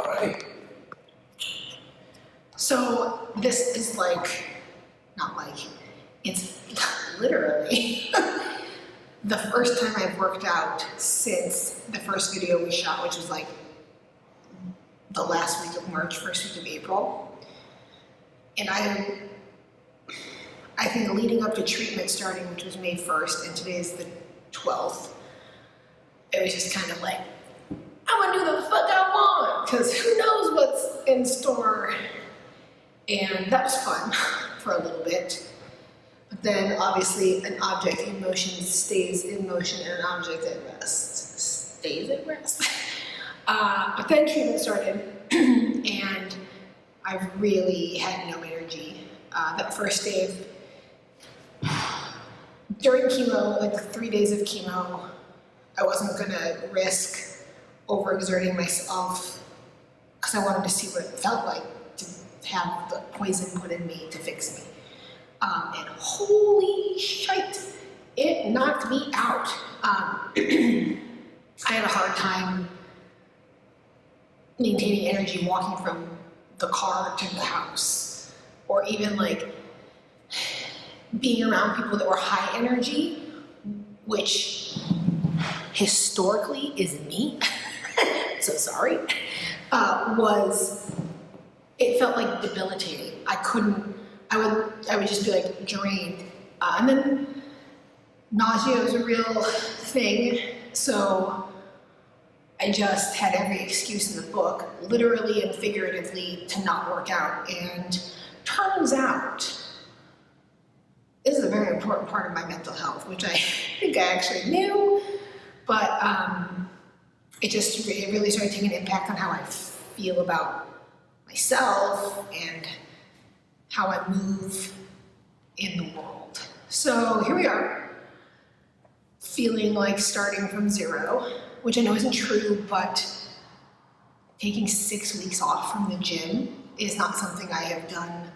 Alright. So this is like, not like, it's literally the first time I've worked out since the first video we shot, which was like the last week of March, first week of April. And I think leading up to treatment starting, which was May 1st, and today is the 12th, it was just kind of like, I'm gonna do the fuck I want, because who knows what's in store. And that was fun for a little bit. But then obviously an object in motion stays in motion and an object at rest stays at rest. But then treatment started and I really had no energy. That first day during chemo, like 3 days of chemo, I wasn't gonna risk overexerting myself because I wanted to see what it felt like to have the poison put in me to fix me. And holy shit, it knocked me out. I had a hard time maintaining energy walking from the car to the house, or even like being around people that were high energy, which historically is me, so sorry, it felt like debilitating. I would just be like drained. And then nausea was a real thing, so I just had every excuse in the book, literally and figuratively, to not work out. And turns out, this is a very important part of my mental health, which I think I actually knew, but it really started taking an impact on how I feel about myself and how I move in the world. So here we are, feeling like starting from zero, which I know isn't true, but taking 6 weeks off from the gym is not something I have done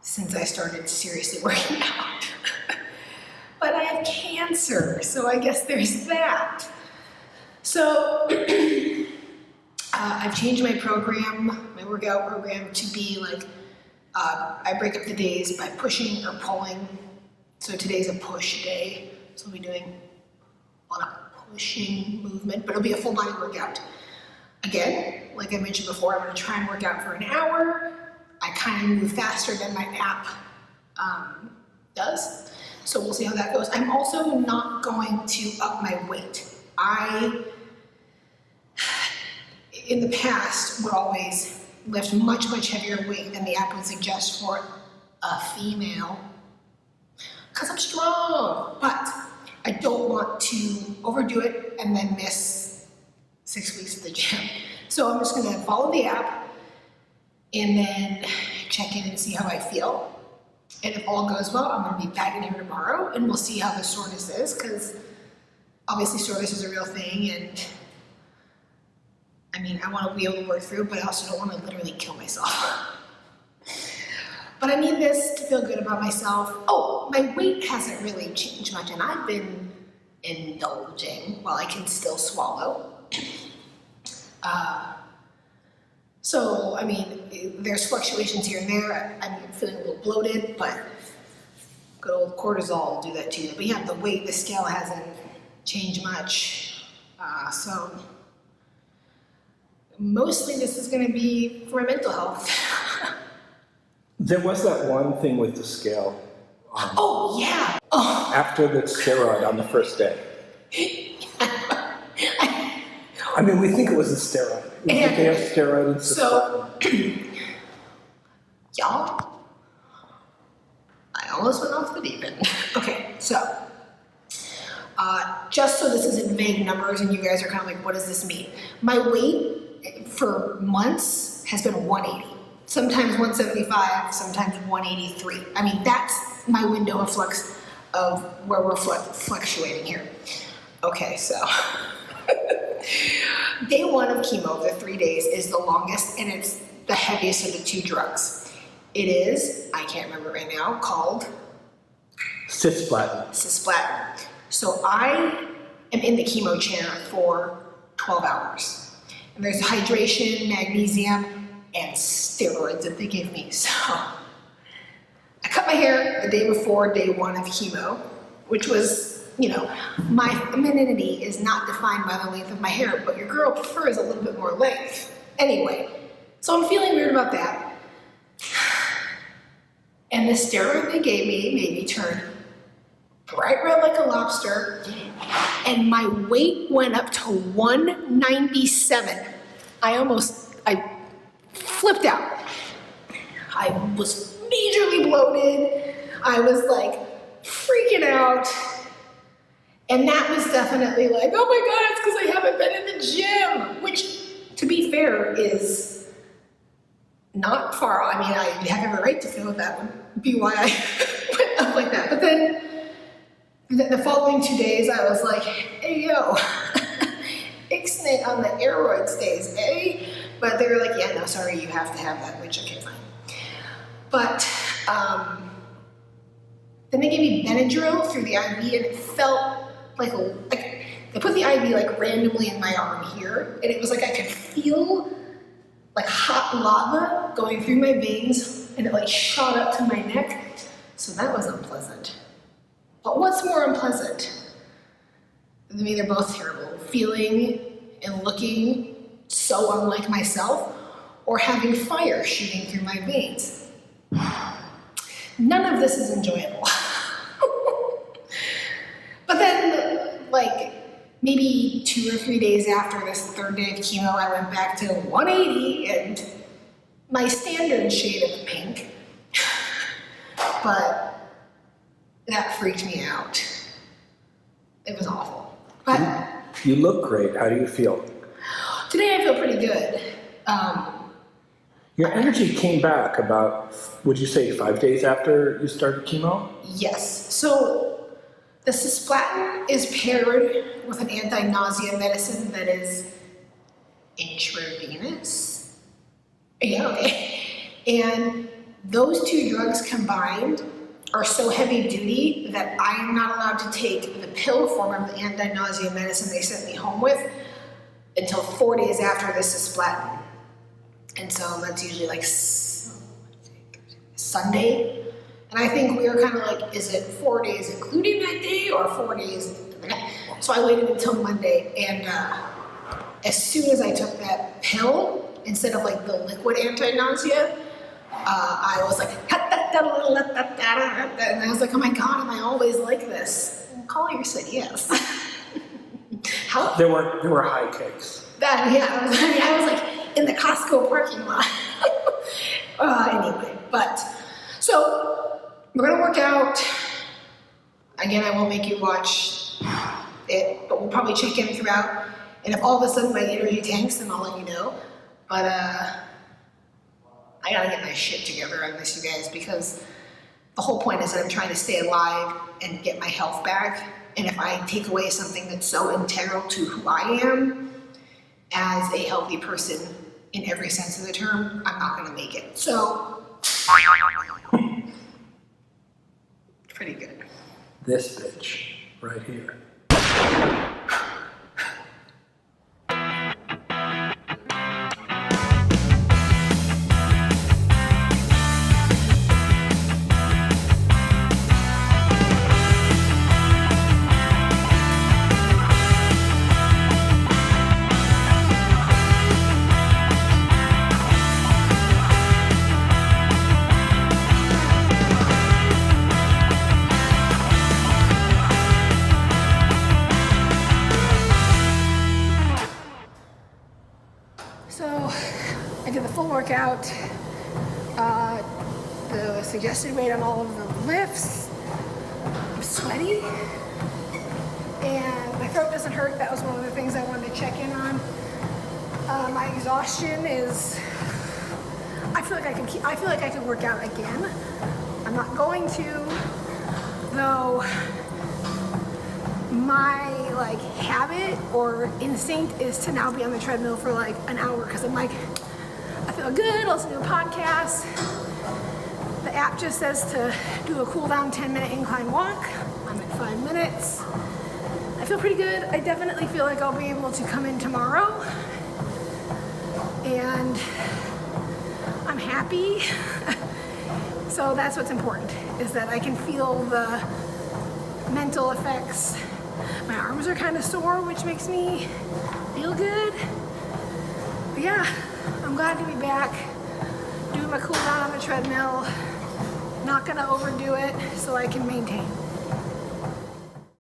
since I started seriously working out. But I have cancer, so I guess there's that. So I've changed my program, my workout program, to be like, I break up the days by pushing or pulling. So today's a push day, so I'll be doing a lot of pushing movement, but it'll be a full body workout. Again, like I mentioned before, I'm gonna try and work out for an hour. I kind of move faster than my app does, so we'll see how that goes. I'm also not going to up my weight. In the past, would always lift much, much heavier weight than the app would suggest for a female, because I'm strong, but I don't want to overdo it and then miss 6 weeks at the gym. So I'm just gonna follow the app and then check in and see how I feel. And if all goes well, I'm gonna be back in here tomorrow and we'll see how the soreness is, because obviously soreness is a real thing, and I mean, I want to be able to work through, but I also don't want to literally kill myself. But I need this to feel good about myself. Oh, my weight hasn't really changed much, and I've been indulging while I can still swallow. So, I mean, there's fluctuations here and there. I'm feeling a little bloated, but good old cortisol will do that to you. But yeah, the weight, the scale hasn't changed much. So mostly this is going to be for my mental health. There was that one thing with the scale. Oh, yeah. Oh. After the steroid on the first day. I mean, we think it was a steroid. We think they have steroid and cisplatin. Y'all, I almost went off the deep end. Okay, so, just so this isn't vague numbers and you guys are kind of like, what does this mean? My weight for months has been 180. Sometimes 175, sometimes 183. I mean, that's my window of flux of where we're fluctuating here. Okay, so day 1 of chemo, the 3 days, is the longest and it's the heaviest of the 2 drugs. It is, I can't remember right now, called Cisplatin. So I am in the chemo chair for 12 hours. And there's hydration, magnesium, and steroids that they gave me. So I cut my hair the day before day 1 of chemo, which was, you know, my femininity is not defined by the length of my hair, but your girl prefers a little bit more length. Anyway, so I'm feeling weird about that. And the steroid they gave me made me turn bright red like a lobster, and my weight went up to 197. I flipped out. I was majorly bloated. I was like freaking out. And that was definitely like, oh my God, it's because I haven't been in the gym, which, to be fair, is not far. I mean, I have every right to feel that would be why I went up like that. But then the following 2 days, I was like, hey, yo, ixnay on the aeroids days, eh? But they were like, yeah, no, sorry, you have to have that, which, okay, fine. But then they gave me Benadryl through the IV, and it felt like they put the IV like randomly in my arm here, and it was like I could feel like hot lava going through my veins, and it like shot up to my neck. So that was unpleasant. But what's more unpleasant? I mean, they're both terrible. Feeling and looking so unlike myself, or having fire shooting through my veins. None of this is enjoyable. But then, like, maybe 2 or 3 days after this 3rd day of chemo, I went back to 180 and my standard shade of pink. But that freaked me out. It was awful. But you look great. How do you feel? Today I feel pretty good. Your energy came back about, would you say, 5 days after you started chemo? Yes. So the cisplatin is paired with an anti-nausea medicine that is intravenous. Yeah, okay. And those 2 drugs combined are so heavy duty that I am not allowed to take the pill form of the anti-nausea medicine they sent me home with until 4 days after the cisplatin. And so that's usually like Sunday. And I think we were kind of like, is it 4 days including that day or 4 days? So I waited until Monday, and as soon as I took that pill, instead of like the liquid anti-nausea, I was like, and I was like, oh my God, am I always like this? And Collier said yes. How? There were high kicks. That, yeah, I was like in the Costco parking lot. Anyway, but so we're gonna work out. Again, I won't make you watch it, but we'll probably check in throughout. And if all of a sudden my energy tanks, then I'll let you know. But I gotta get my shit together on this, you guys, because the whole point is that I'm trying to stay alive and get my health back. And if I take away something that's so integral to who I am as a healthy person in every sense of the term, I'm not gonna make it. So, pretty good. This bitch right here. Workout, the suggested weight on all of the lifts. I'm sweaty, and my throat doesn't hurt. That was one of the things I wanted to check in on. My exhaustion is. I feel like I can work out again. I'm not going to, though. My like habit or instinct is to now be on the treadmill for like an hour because I'm like. I feel good, I'll listen to a podcast. The app just says to do a cool down 10-minute incline walk. I'm at 5 minutes. I feel pretty good. I definitely feel like I'll be able to come in tomorrow and I'm happy. So that's what's important, is that I can feel the mental effects. My arms are kind of sore, which makes me feel good. But yeah, I'm glad to be back, doing my cool down on the treadmill. Not gonna overdo it so I can maintain.